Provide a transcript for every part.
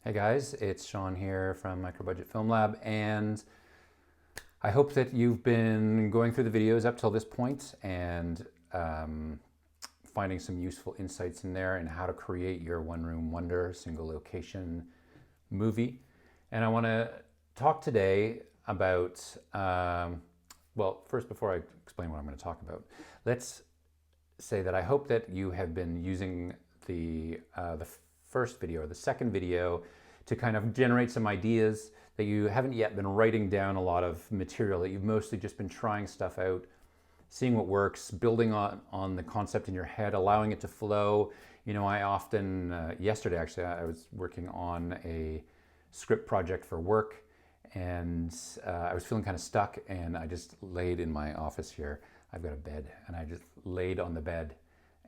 Hey guys, it's Sean here from Micro Budget Film Lab, and I hope that you've been going through the videos up till this point and finding some useful insights in there and how to create your one-room wonder, single location movie. And I want to talk today about, well, first before I explain what I'm going to talk about, let's say that I hope that you have been using the first video or the second video to kind of generate some ideas that you haven't yet been writing down a lot of material, that you've mostly just been trying stuff out, seeing what works, building on the concept in your head, allowing it to flow. You know, I often, yesterday actually, I was working on a script project for work, and I was feeling kind of stuck, and I just laid in my office here. I've got a bed, and I just laid on the bed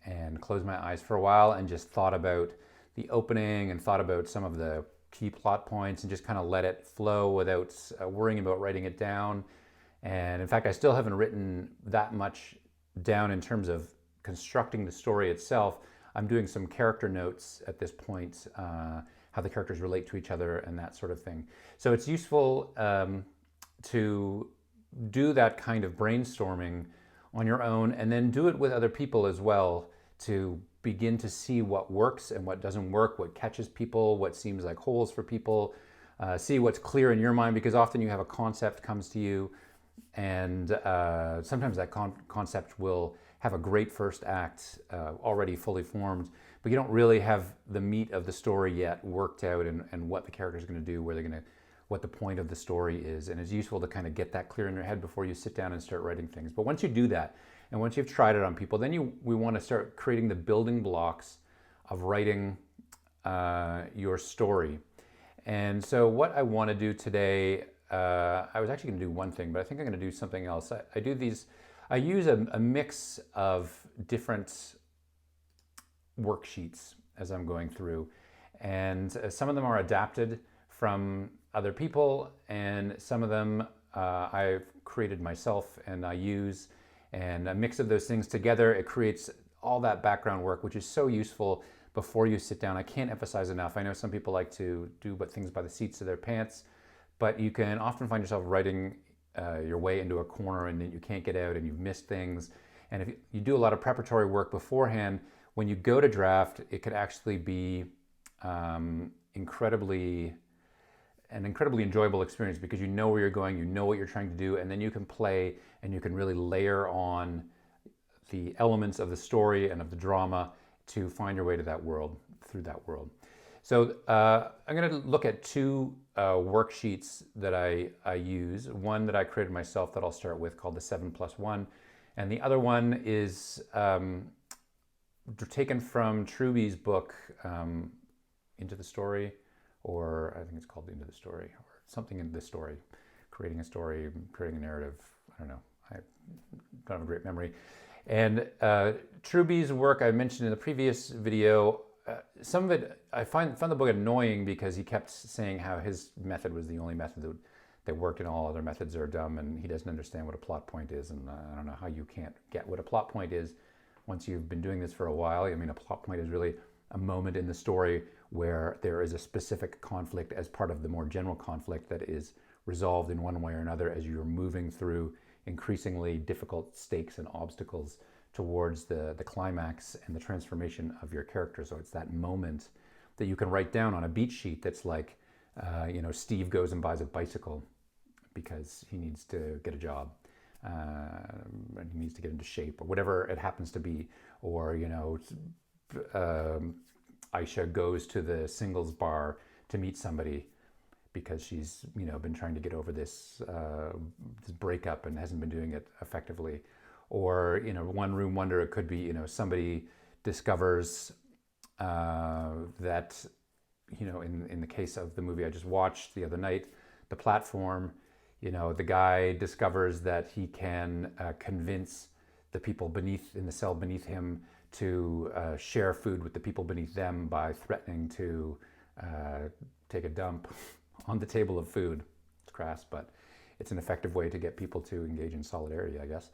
and closed my eyes for a while and just thought about the opening and thought about some of the key plot points and just kind of let it flow without worrying about writing it down. And in fact, I still haven't written that much down in terms of constructing the story itself. I'm doing some character notes at this point, how the characters relate to each other and that sort of thing. So it's useful to do that kind of brainstorming on your own, and then do it with other people as well, to begin to see what works and what doesn't work, what catches people, what seems like holes for people, see what's clear in your mind, because often you have a concept comes to you, and sometimes that concept will have a great first act already fully formed, but you don't really have the meat of the story yet worked out, and what the character is going to do, where they're going to, what the point of the story is. And it's useful to kind of get that clear in your head before you sit down and start writing things. But once you do that, and once you've tried it on people, then we want to start creating the building blocks of writing your story. And so what I want to do today, I was actually going to do one thing, but I think I'm going to do something else. I use a mix of different worksheets as I'm going through. And some of them are adapted from other people, and some of them I've created myself and I use, and a mix of those things together, it creates all that background work, which is so useful before you sit down. I can't emphasize enough. I know some people like to do things by the seats of their pants, but you can often find yourself writing your way into a corner and then you can't get out and you've missed things. And if you do a lot of preparatory work beforehand, when you go to draft, it could actually be an incredibly enjoyable experience, because you know where you're going, you know what you're trying to do, and then you can play and you can really layer on the elements of the story and of the drama to find your way to that world, through that world. So I'm going to look at two worksheets that I use. One that I created myself that I'll start with, called the 7+1, and the other one is taken from Truby's book, Into the Story, or I think it's called Into the Story, or something in the story, creating a story, creating a narrative. I don't know. I don't have a great memory. And Truby's work I mentioned in the previous video, some of it, I found the book annoying because he kept saying how his method was the only method that worked and all other methods are dumb, and he doesn't understand what a plot point is. And I don't know how you can't get what a plot point is once you've been doing this for a while. I mean, a plot point is really a moment in the story where there is a specific conflict as part of the more general conflict that is resolved in one way or another as you're moving through increasingly difficult stakes and obstacles towards the climax and the transformation of your character. So it's that moment that you can write down on a beat sheet that's like, Steve goes and buys a bicycle because he needs to get a job. And he needs to get into shape, or whatever it happens to be. Or, Aisha goes to the singles bar to meet somebody because she's been trying to get over this breakup and hasn't been doing it effectively. Or one room wonder, it could be somebody discovers that in the case of the movie I just watched the other night, The Platform, the guy discovers that he can convince the people in the cell beneath him to share food with the people beneath them by threatening to take a dump on the table of food. It's crass, but it's an effective way to get people to engage in solidarity, I guess.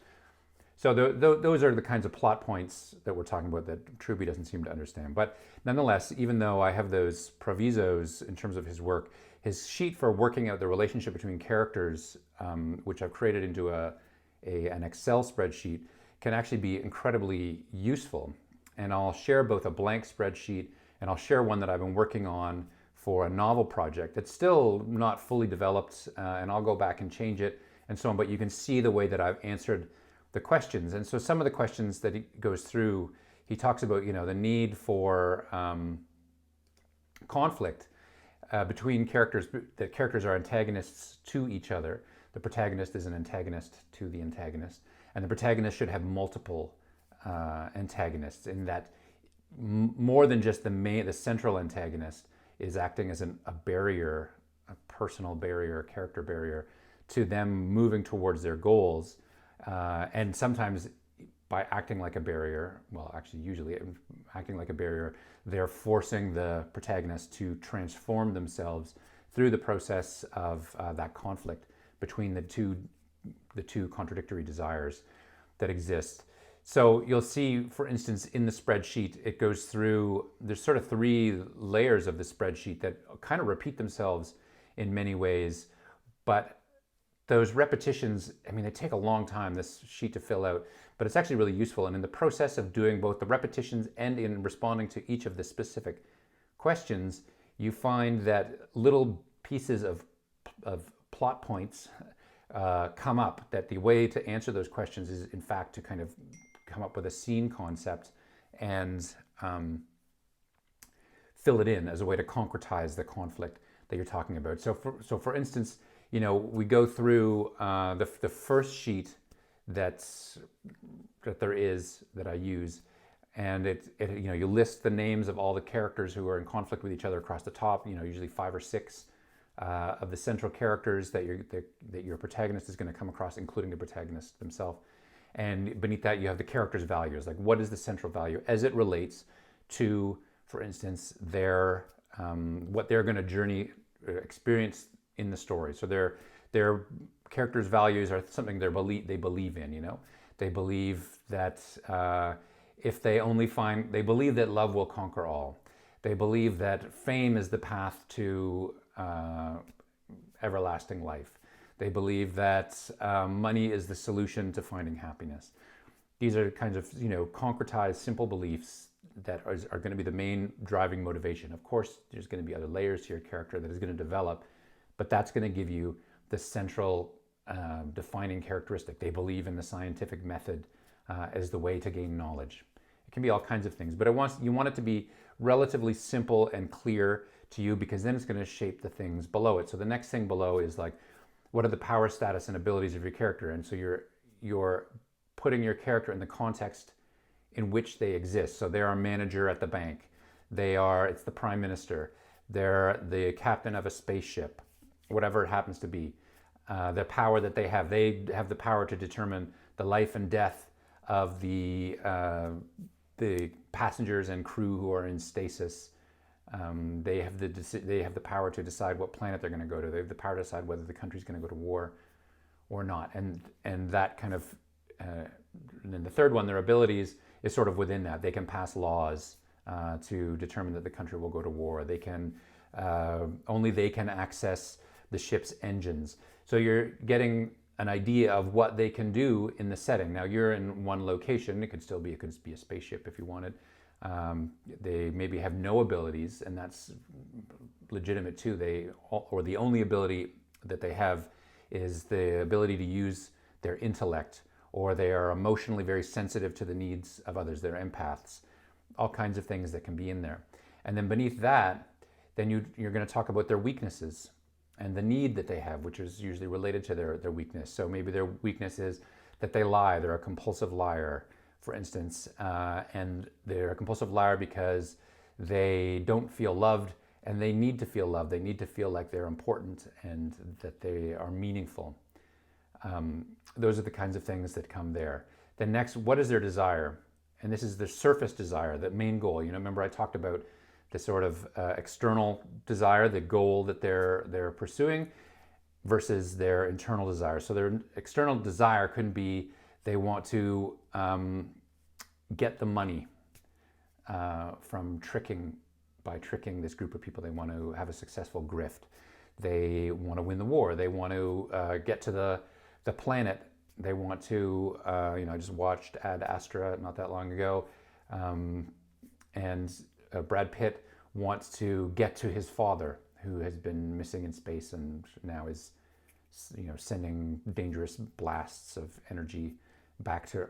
So those are the kinds of plot points that we're talking about that Truby doesn't seem to understand. But nonetheless, even though I have those provisos in terms of his work, his sheet for working out the relationship between characters, which I've created into an Excel spreadsheet, can actually be incredibly useful. And I'll share both a blank spreadsheet and I'll share one that I've been working on for a novel project that's still not fully developed, and I'll go back and change it and so on. But you can see the way that I've answered the questions. And so some of the questions that he goes through, he talks about, the need for conflict between characters, that characters are antagonists to each other. The protagonist is an antagonist to the antagonist. And the protagonist should have multiple antagonists, in that more than just the central antagonist is acting as a barrier, a personal barrier, a character barrier to them moving towards their goals. And sometimes by acting like a barrier, well, actually usually acting like a barrier, they're forcing the protagonist to transform themselves through the process of that conflict between the two contradictory desires that exist. So you'll see, for instance, in the spreadsheet, it goes through, there's sort of 3 layers of the spreadsheet that kind of repeat themselves in many ways, but those repetitions, they take a long time, this sheet, to fill out, but it's actually really useful. And in the process of doing both the repetitions and in responding to each of the specific questions, you find that little pieces of plot points come up, that the way to answer those questions is, in fact, to kind of come up with a scene concept and fill it in as a way to concretize the conflict that you're talking about. So for instance, we go through the first sheet that I use, and you list the names of all the characters who are in conflict with each other across the top. Usually 5 or 6 of the central characters that your protagonist is going to come across, including the protagonist themselves. And beneath that, you have the characters' values, like what is the central value as it relates to, for instance, their what they're going to experience in the story. So their characters' values are something they believe in. They believe that if they believe that love will conquer all. They believe that fame is the path to everlasting life. They believe that money is the solution to finding happiness. These are kinds of concretized, simple beliefs that are going to be the main driving motivation. Of course, there's going to be other layers to your character that is going to develop, but that's going to give you the central defining characteristic. They believe in the scientific method as the way to gain knowledge. It can be all kinds of things, but you want it to be relatively simple and clear to you, because then it's going to shape the things below it. So the next thing below is like, what are the power, status, and abilities of your character? And so you're putting your character in the context in which they exist. So they're a manager at the bank. It's the prime minister. They're the captain of a spaceship, whatever it happens to be. The power that they have the power to determine the life and death of the passengers and crew who are in stasis. They have the power to decide what planet they're going to go to. They have the power to decide whether the country's going to go to war or not. And that kind of, and then the third one, their abilities, is sort of within that. They can pass laws to determine that the country will go to war. They can only they can access the ship's engines. So you're getting an idea of what they can do in the setting. Now you're in one location. It could be a spaceship if you wanted. They maybe have no abilities, and that's legitimate too. The only ability that they have is the ability to use their intellect, or they are emotionally very sensitive to the needs of others. They're empaths. All kinds of things that can be in there. And then beneath that, then you're going to talk about their weaknesses and the need that they have, which is usually related to their weakness. So maybe their weakness is that they lie. They're a compulsive liar, for instance, and they're a compulsive liar because they don't feel loved, and they need to feel loved. They need to feel like they're important and that they are meaningful. Those are the kinds of things that come there. Then next, what is their desire? And this is the surface desire, the main goal. Remember I talked about the sort of external desire, the goal that they're pursuing, versus their internal desire. So their external desire could be They want to get the money from by tricking this group of people. They want to have a successful grift. They want to win the war. They want to get to the planet. They want to, I just watched Ad Astra not that long ago, and Brad Pitt wants to get to his father, who has been missing in space and now is, sending dangerous blasts of energy back to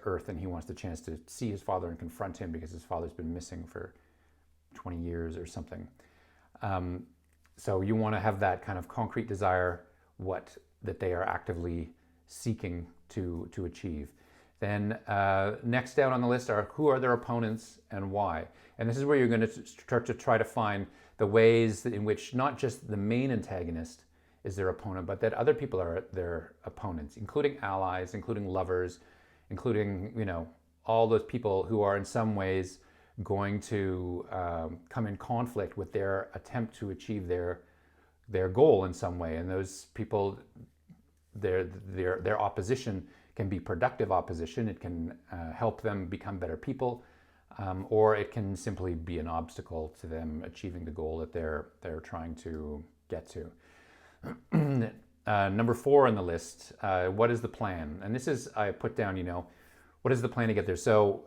Earth, and he wants the chance to see his father and confront him because his father's been missing for 20 years or something. So you want to have that kind of concrete desire, that they are actively seeking to achieve. Then next down on the list are who are their opponents and why. And this is where you're going to start to try to find the ways in which not just the main antagonist is their opponent, but that other people are their opponents, including allies, including lovers, including, all those people who are in some ways going to come in conflict with their attempt to achieve their goal in some way. And those people, their opposition can be productive opposition. It can help them become better people, or it can simply be an obstacle to them achieving the goal that they're trying to get to. Number 4 on the list, what is the plan? And this is, I put down, what is the plan to get there? So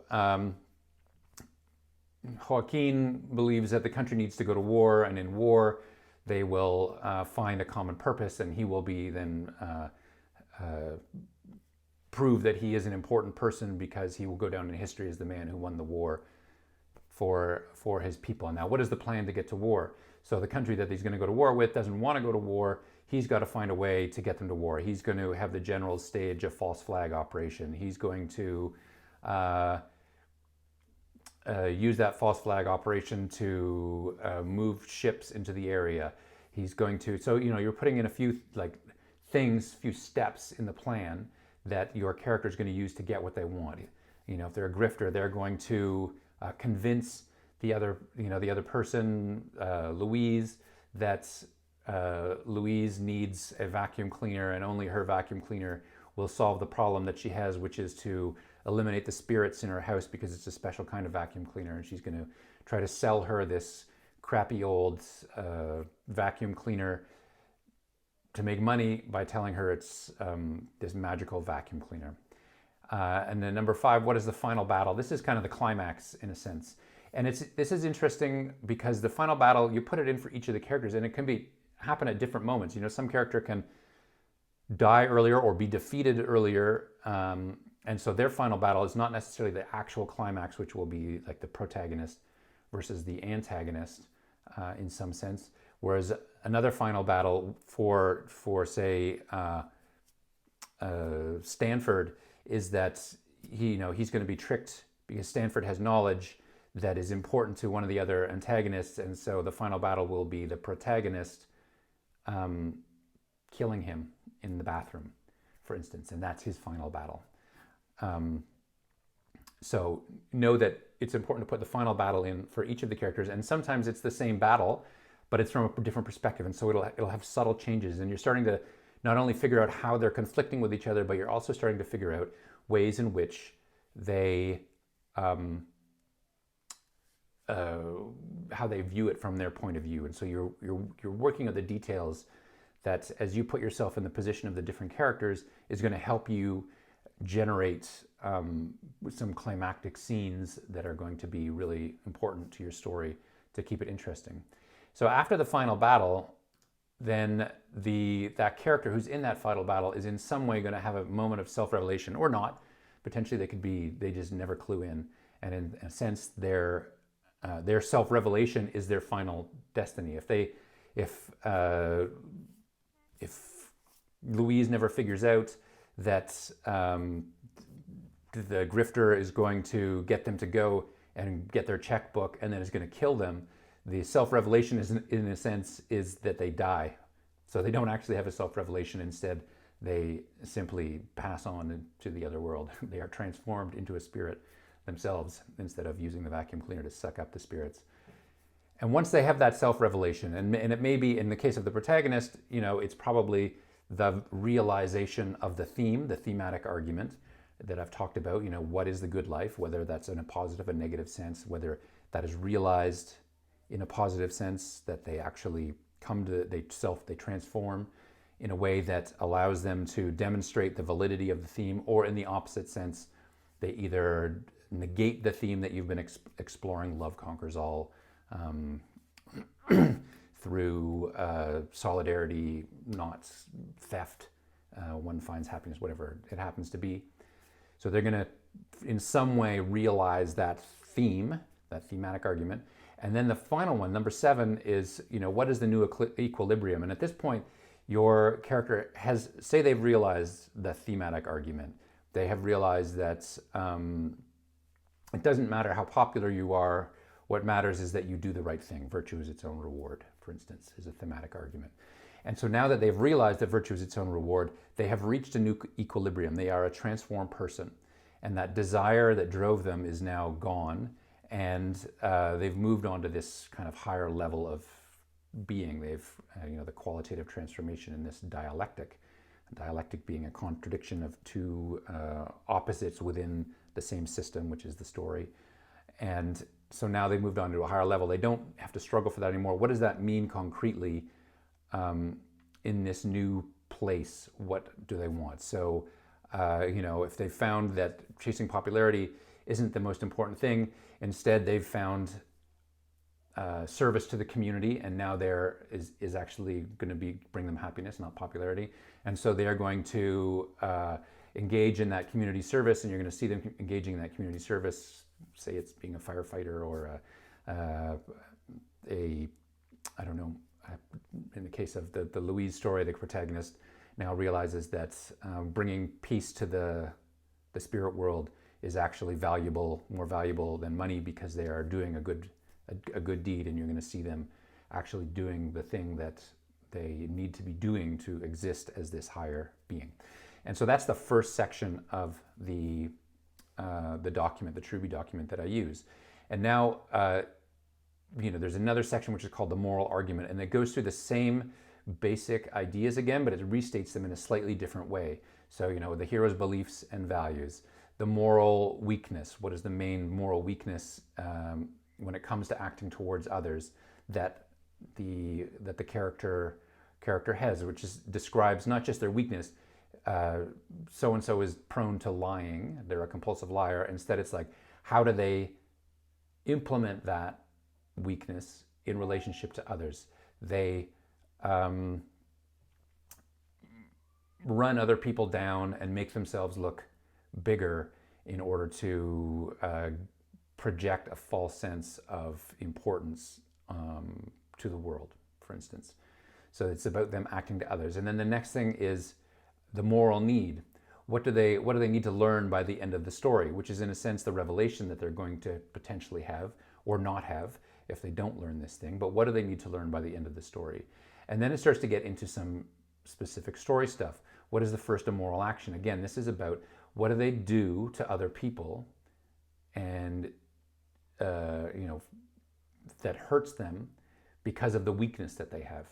Joaquin believes that the country needs to go to war, and in war they will find a common purpose, and he will be then prove that he is an important person because he will go down in history as the man who won the war for his people. Now, what is the plan to get to war? So the country that he's going to go to war with doesn't want to go to war. He's got to find a way to get them to war. He's going to have the generals stage a false flag operation. He's going to use that false flag operation to move ships into the area. He's going to, so you're putting in a few few steps in the plan that your character is going to use to get what they want. If they're a grifter, they're going to convince the other person, Louise, that Louise needs a vacuum cleaner, and only her vacuum cleaner will solve the problem that she has, which is to eliminate the spirits in her house because it's a special kind of vacuum cleaner, and she's going to try to sell her this crappy old vacuum cleaner to make money by telling her it's this magical vacuum cleaner. And then number 5, what is the final battle? This is kind of the climax in a sense. And this is interesting because the final battle, you put it in for each of the characters, and it can happen at different moments. Some character can die earlier or be defeated earlier, and so their final battle is not necessarily the actual climax, which will be like the protagonist versus the antagonist in some sense. Whereas another final battle for say Stanford is that he's going to be tricked because Stanford has knowledge that is important to one of the other antagonists, and so the final battle will be the protagonist killing him in the bathroom, for instance, and that's his final battle. So know that it's important to put the final battle in for each of the characters, and sometimes it's the same battle, but it's from a different perspective, and so it'll have subtle changes, and you're starting to not only figure out how they're conflicting with each other, but you're also starting to figure out ways in which they how they view it from their point of view. And so you're working on the details that, as you put yourself in the position of the different characters, is going to help you generate some climactic scenes that are going to be really important to your story to keep it interesting. So after the final battle, then that character who's in that final battle is in some way going to have a moment of self-revelation, or not. Potentially they just never clue in, and in a sense their self-revelation is their final destiny. If Louise never figures out that the grifter is going to get them to go and get their checkbook and then is going to kill them, the self-revelation is, in a sense, is that they die. So they don't actually have a self-revelation. Instead, they simply pass on to the other world. They are transformed into a spirit themselves instead of using the vacuum cleaner to suck up the spirits. And once they have that self-revelation, and it may be, in the case of the protagonist, it's probably the realization of the theme, the thematic argument. that I've talked about. You know, what is the good life, whether that's in a positive, a negative sense, whether that is realized in a positive sense, that they actually they transform in a way that allows them to demonstrate the validity of the theme, or in the opposite sense, they either negate the theme that you've been exploring, love conquers all, through solidarity, not theft, one finds happiness, whatever it happens to be. So they're going to, in some way, realize that theme, that thematic argument. And then the final one, number 7, is, you know, what is the new equilibrium? And at this point, your character has, say they've realized the thematic argument. They have realized that it doesn't matter how popular you are. What matters is that you do the right thing. Virtue is its own reward, for instance, is a thematic argument. And so now that they've realized that virtue is its own reward, they have reached a new equilibrium. They are a transformed person. And that desire that drove them is now gone. And they've moved on to this kind of higher level of being. They've, you know, the qualitative transformation in this dialectic. Dialectic being a contradiction of two opposites within the same system, which is the story. And so now they've moved on to a higher level. They don't have to struggle for that anymore. What does that mean concretely in this new place? What do they want? So, you know, if they found that chasing popularity isn't the most important thing, instead they've found service to the community, and now there is actually going to bring them happiness, not popularity. And so they are going to engage in that community service, and you're going to see them engaging in that community service. Say it's being a firefighter, or I don't know, in the case of the Louise story, the protagonist now realizes that bringing peace to the spirit world is actually valuable, more valuable than money, because they are doing a good deed, and you're going to see them actually doing the thing that they need to be doing to exist as this higher being. And so that's the first section of the document, the Truby document that I use. And now, you know, there's another section which is called the moral argument, and it goes through the same basic ideas again, but it restates them in a slightly different way. So, you know, the hero's beliefs and values, the moral weakness, what is the main moral weakness when it comes to acting towards others that the character has, which describes not just their weakness. So-and-so is prone to lying, they're a compulsive liar. Instead, it's like, how do they implement that weakness in relationship to others? They run other people down and make themselves look bigger in order to project a false sense of importance to the world, for instance. So it's about them acting to others. And then the next thing is the moral need. What do they need to learn by the end of the story, which is in a sense the revelation that they're going to potentially have or not have if they don't learn this thing. But what do they need to learn by the end of the story? And then it starts to get into some specific story stuff. What is the first immoral action? Again, this is about what do they do to other people, and you know, that hurts them because of the weakness that they have.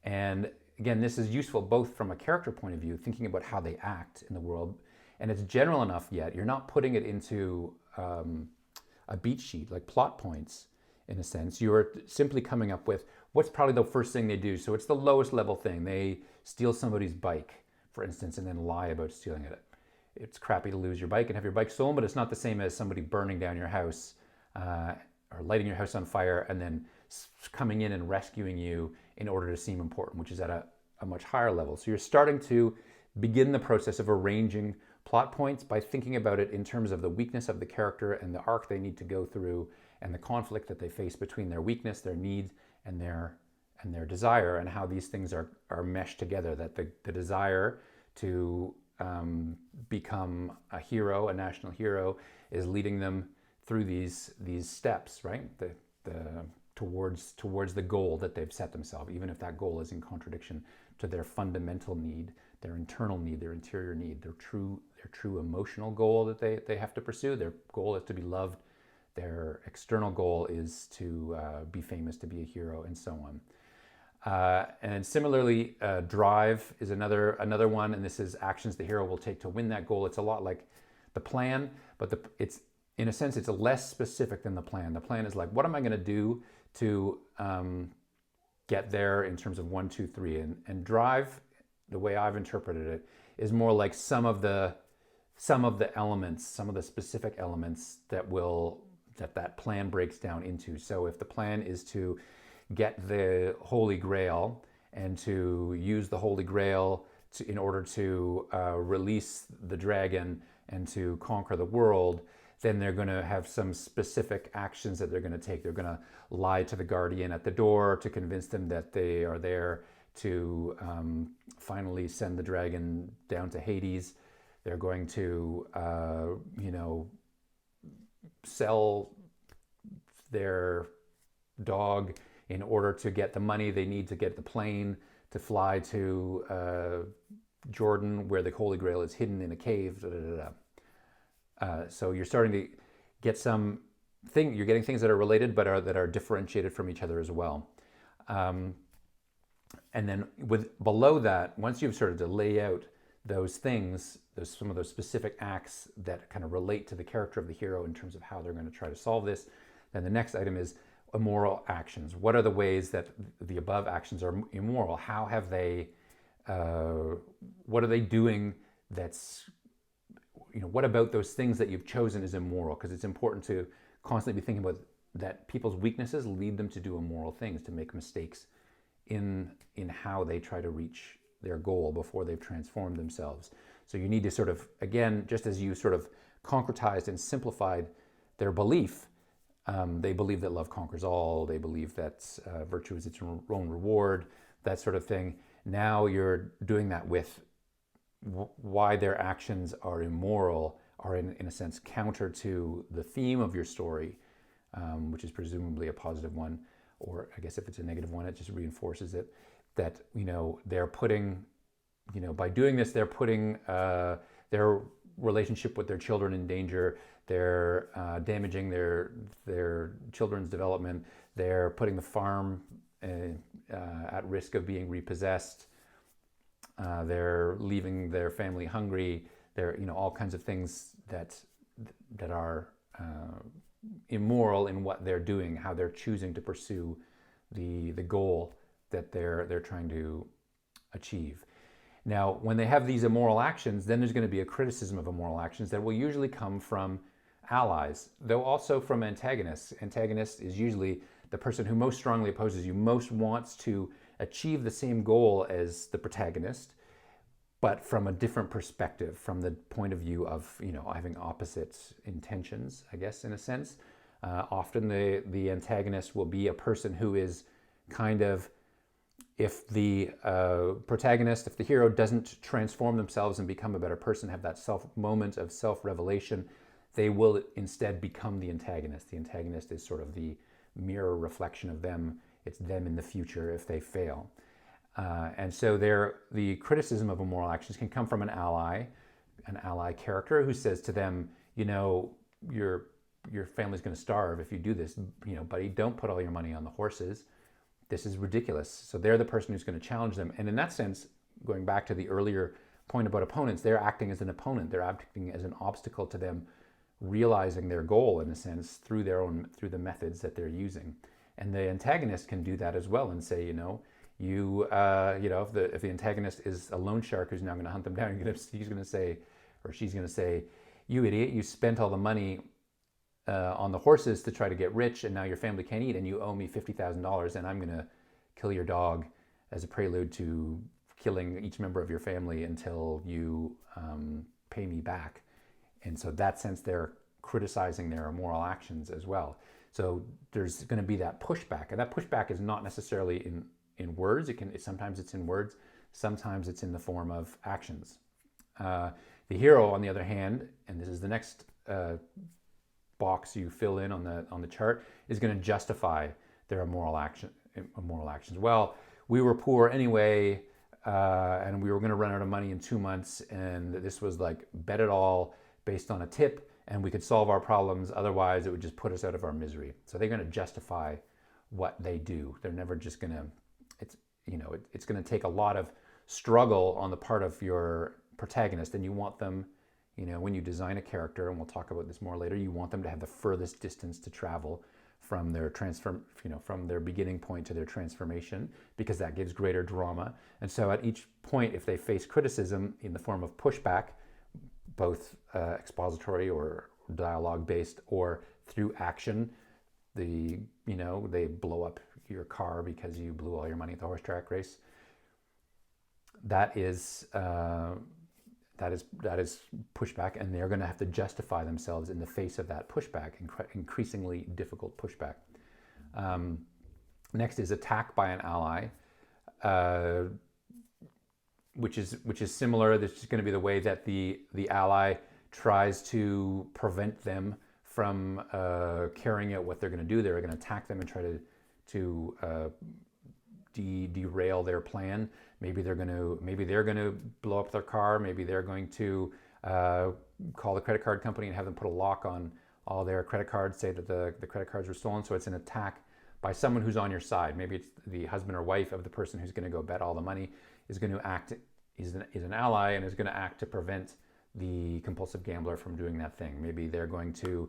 And again, this is useful both from a character point of view, thinking about how they act in the world, and it's general enough yet. You're not putting it into a beat sheet, like plot points, in a sense. You're simply coming up with what's probably the first thing they do. So it's the lowest level thing. They steal somebody's bike, for instance, and then lie about stealing it. It's crappy to lose your bike and have your bike stolen, but it's not the same as somebody burning down your house or lighting your house on fire and then coming in and rescuing you in order to seem important, which is at a much higher level. So you're starting to begin the process of arranging plot points by thinking about it in terms of the weakness of the character and the arc they need to go through, and the conflict that they face between their weakness, their need, and their desire, and how these things are meshed together. That the desire to become a hero, a national hero, is leading them through these steps, right? Towards the goal that they've set themselves, even if that goal is in contradiction to their fundamental need, their internal need, their interior need, their true emotional goal that they have to pursue. Their goal is to be loved. Their external goal is to be famous, to be a hero, and so And similarly, drive is another one, and this is actions the hero will take to win that goal. It's a lot like the plan, but it's in a sense it's less specific than the plan. The plan is like, what am I going to do to get there in terms of 1, 2, 3, and drive, the way I've interpreted it, is more like some of the elements, some of the specific elements that plan breaks down into. So if the plan is to get the Holy Grail and to use the Holy Grail in order to release the dragon and to conquer the world, then they're going to have some specific actions that they're going to take. They're going to lie to the guardian at the door to convince them that they are there to finally send the dragon down to Hades. They're going to, sell their dog in order to get the money they need to get the plane to fly to Jordan, where the Holy Grail is hidden in a cave. So you're starting to get you're getting things that are related, but that are differentiated from each other as well. And then below that, once you've started to lay out those things, some of those specific acts that kind of relate to the character of the hero in terms of how they're going to try to solve this, then the next item is immoral actions. What are the ways that the above actions are immoral? How have they, what are they doing that's, what about those things that you've chosen is immoral? Because it's important to constantly be thinking about that people's weaknesses lead them to do immoral things, to make mistakes in how they try to reach their goal before they've transformed themselves. So you need to sort of, again, just as you sort of concretized and simplified their belief, they believe that love conquers all, they believe that virtue is its own reward, that sort of thing. Now you're doing that with why their actions are immoral, are in a sense counter to the theme of your story, which is presumably a positive one, or I guess if it's a negative one, it just reinforces it, that, they're putting, by doing this, they're putting their relationship with their children in danger. They're damaging their children's development. They're putting the farm at risk of being repossessed. They're leaving their family hungry. They're, all kinds of things that are immoral in what they're doing, how they're choosing to pursue the goal that they're trying to achieve. Now, when they have these immoral actions, then there's going to be a criticism of immoral actions that will usually come from allies, though also from antagonists. Antagonist is usually the person who most strongly opposes you, most wants to achieve the same goal as the protagonist, but from a different perspective, from the point of view of, having opposite intentions, I guess, in a sense. Often the antagonist will be a person who is kind of, if the protagonist, if the hero doesn't transform themselves and become a better person, have that moment of self-revelation, they will instead become the antagonist. The antagonist is sort of the mirror reflection of them. It's them in the future if they fail. And so the criticism of immoral actions can come from an ally character who says to them, your family's going to starve if you do this, buddy, don't put all your money on the horses. This is ridiculous. So they're the person who's going to challenge them. And in that sense, going back to the earlier point about opponents, they're acting as an opponent. They're acting as an obstacle to them realizing their goal, in a sense, through the methods that they're using. And the antagonist can do that as well and say, if the antagonist is a loan shark who's now going to hunt them down, he's going to say, or she's going to say, you idiot, you spent all the money on the horses to try to get rich, and now your family can't eat, and you owe me $50,000, and I'm going to kill your dog as a prelude to killing each member of your family until you pay me back. And so that sense, they're criticizing their immoral actions as well. So there's going to be that pushback, and that pushback is not necessarily in words. Sometimes it's in words, sometimes it's in the form of actions. The hero, on the other hand, and this is the next box you fill in on the chart, is going to justify their immoral actions. Well, we were poor anyway, and we were going to run out of money in 2 months, and this was like bet it all based on a tip, and we could solve our problems. Otherwise, it would just put us out of our misery. So they're going to justify what they do. They're never just going to. it's going to take a lot of struggle on the part of your protagonist, and you want them, when you design a character, and we'll talk about this more later, you want them to have the furthest distance to travel from their from their beginning point to their transformation, because that gives greater drama. And so at each point, if they face criticism in the form of pushback, both expository or dialogue based or through action, they blow up your car because you blew all your money at the horse track race. That is pushback, and they're going to have to justify themselves in the face of that pushback, increasingly difficult pushback. Next is attack by an ally, which is similar. This is going to be the way that the ally tries to prevent them from carrying out what they're going to do. They're going to attack them and try to derail their plan. Maybe they're going to blow up their car. Maybe they're going to call the credit card company and have them put a lock on all their credit cards, say that the credit cards were stolen. So it's an attack by someone who's on your side. Maybe it's the husband or wife of the person who's going to go bet all the money is going to act, is an ally and is going to act to prevent the compulsive gambler from doing that thing. Maybe they're going to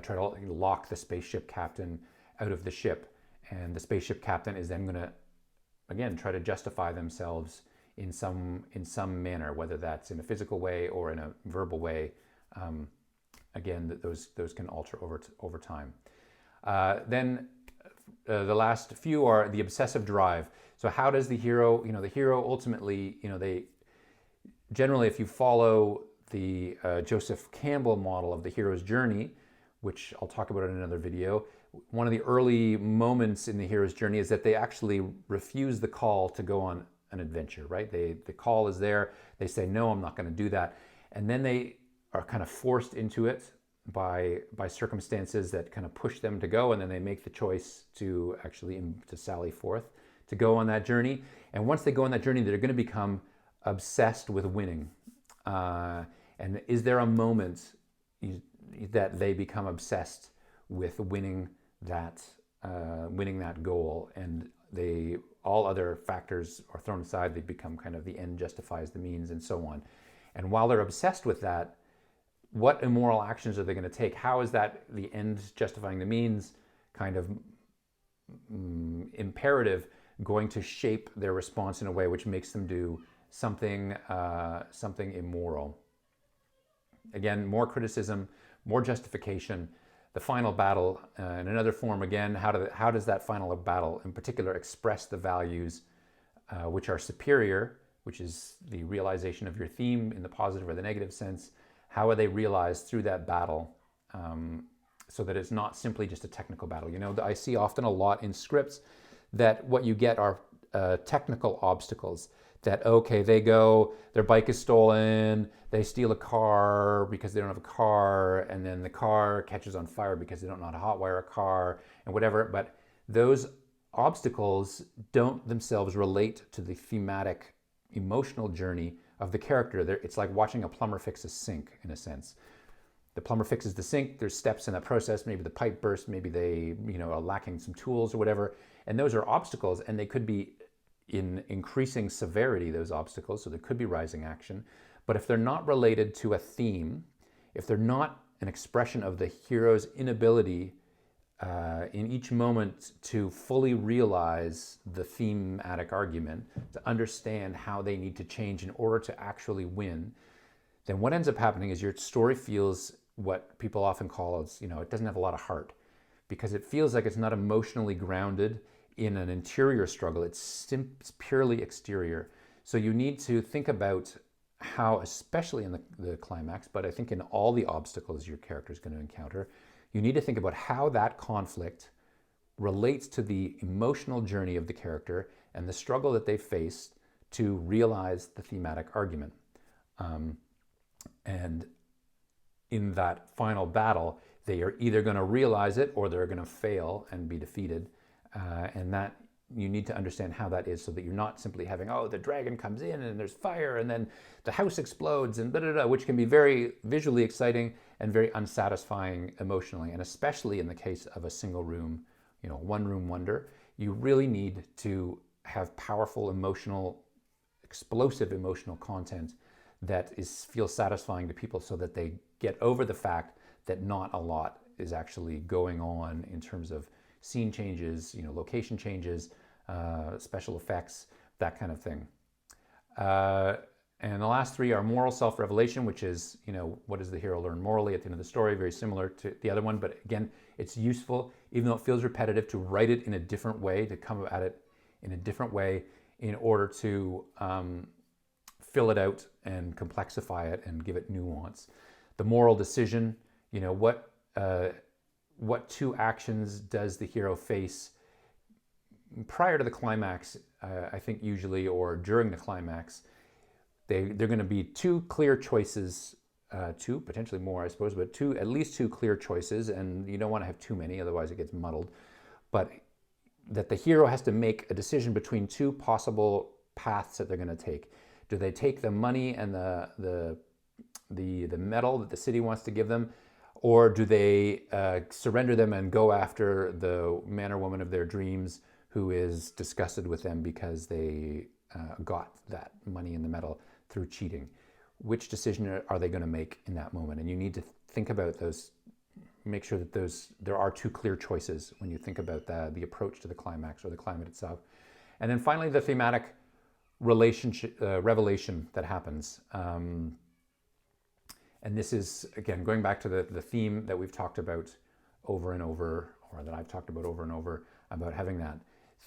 try to lock the spaceship captain out of the ship, and the spaceship captain is then going to, again, try to justify themselves in some manner, whether that's in a physical way or in a verbal way. Again, those can alter over time. Then the last few are the obsessive drive. So how does the hero, the hero ultimately, they generally, if you follow the Joseph Campbell model of the hero's journey, which I'll talk about in another video, one of the early moments in the hero's journey is that they actually refuse the call to go on an adventure, right? The call is there. They say, no, I'm not going to do that. And then they are kind of forced into it by circumstances that kind of push them to go. And then they make the choice to actually to sally forth, to go on that journey. And once they go on that journey, they're going to become obsessed with winning. And is there a moment that they become obsessed with winning that goal, and all other factors are thrown aside? They become kind of the end justifies the means, and so on. And while they're obsessed with that, what immoral actions are they going to take? How is that the end justifying the means kind of imperative going to shape their response in a way which makes them do something immoral? Again, more criticism, more justification. The final battle, in another form, again, how does that final battle in particular express the values which are superior, which is the realization of your theme in the positive or the negative sense? How are they realized through that battle, so that it's not simply just a technical battle? I see often a lot in scripts that what you get are technical obstacles. That, okay, their bike is stolen, they steal a car because they don't have a car, and then the car catches on fire because they don't know how to hotwire a car, and whatever. But those obstacles don't themselves relate to the thematic, emotional journey of the character. It's like watching a plumber fix a sink, in a sense. The plumber fixes the sink, there's steps in that process, maybe the pipe burst, maybe they are lacking some tools or whatever, and those are obstacles, and they could be in increasing severity, those obstacles, so there could be rising action. But if they're not related to a theme, if they're not an expression of the hero's inability in each moment to fully realize the thematic argument, to understand how they need to change in order to actually win, then what ends up happening is your story feels what people often call as, it doesn't have a lot of heart, because it feels like it's not emotionally grounded in an interior struggle. It's purely exterior. So you need to think about how, especially in the climax, but I think in all the obstacles your character is going to encounter, you need to think about how that conflict relates to the emotional journey of the character and the struggle that they faced to realize the thematic argument. And in that final battle, they are either going to realize it or they're going to fail and be defeated. And that you need to understand how that is, so that you're not simply having, the dragon comes in and there's fire and then the house explodes and which can be very visually exciting and very unsatisfying emotionally. And especially in the case of a single room, one room wonder, you really need to have powerful emotional, explosive emotional content that feels satisfying to people, so that they get over the fact that not a lot is actually going on in terms of scene changes, location changes, special effects, that kind of thing. And the last three are moral self-revelation, which is, what does the hero learn morally at the end of the story? Very similar to the other one, but again, it's useful, even though it feels repetitive, to write it in a different way, to come at it in a different way in order to fill it out and complexify it and give it nuance. The moral decision, what two actions does the hero face prior to the climax, I think usually, or during the climax. They're going to be two clear choices, two, potentially more, I suppose, but at least two clear choices, and you don't want to have too many, otherwise it gets muddled. But that the hero has to make a decision between two possible paths that they're going to take. Do they take the money and the medal that the city wants to give them, or do they surrender them and go after the man or woman of their dreams, who is disgusted with them because they got that money and the medal through cheating? Which decision are they going to make in that moment? And you need to think about those, make sure that there are two clear choices when you think about the approach to the climax or the climate itself. And then finally, the thematic relationship revelation that happens. And this is, again, going back to the theme that we've talked about over and over, or that I've talked about over and over, about having that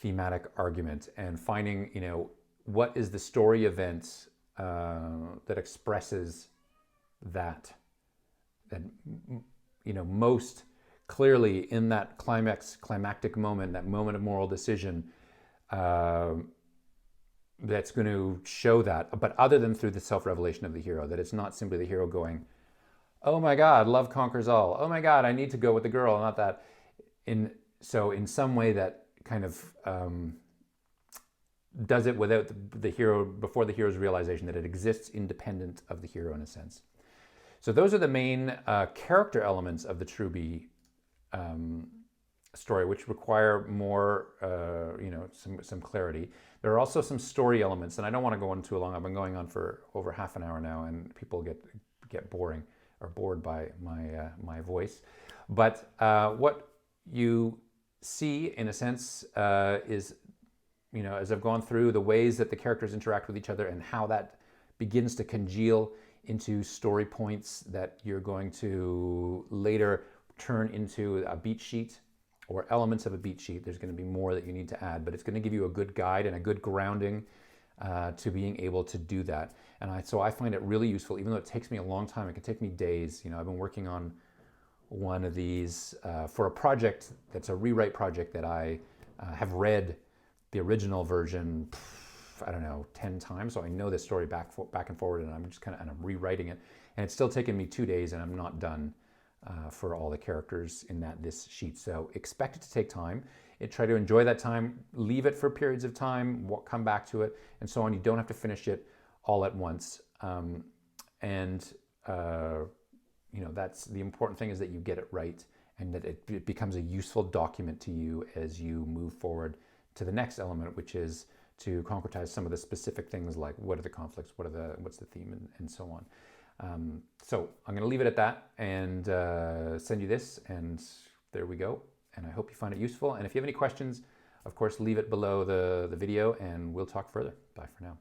thematic argument and finding, what is the story event that expresses that most clearly in that climactic moment, that moment of moral decision, that's going to show that, but other than through the self-revelation of the hero, that it's not simply the hero going, oh my God, love conquers all. Oh my God, I need to go with the girl, not that. So in some way that kind of does it without the hero, before the hero's realization that it exists independent of the hero in a sense. So those are the main character elements of the Truby story, which require more, some clarity. There are also some story elements, and I don't want to go on too long. I've been going on for over half an hour now, and people get bored by my voice. But what you see, in a sense, is, as I've gone through the ways that the characters interact with each other and how that begins to congeal into story points that you're going to later turn into a beat sheet or elements of a beat sheet. There's going to be more that you need to add, but it's going to give you a good guide and a good grounding to being able to do that. And so I find it really useful, even though it takes me a long time. It can take me days. I've been working on one of these for a project that's a rewrite project that I have read the original version, I don't know, 10 times. So I know this story back and forward, and I'm just kind of rewriting it. And it's still taken me 2 days, and I'm not done for all the characters in this sheet. So expect it to take time. Try to enjoy that time, leave it for periods of time, come back to it, and so on. You don't have to finish it all at once. That's the important thing, is that you get it right, and that it becomes a useful document to you as you move forward to the next element, which is to concretize some of the specific things, like what are the conflicts, what's the theme, and so on. So I'm going to leave it at that and send you this, and there we go. And I hope you find it useful. And if you have any questions, of course, leave it below the video, and we'll talk further. Bye for now.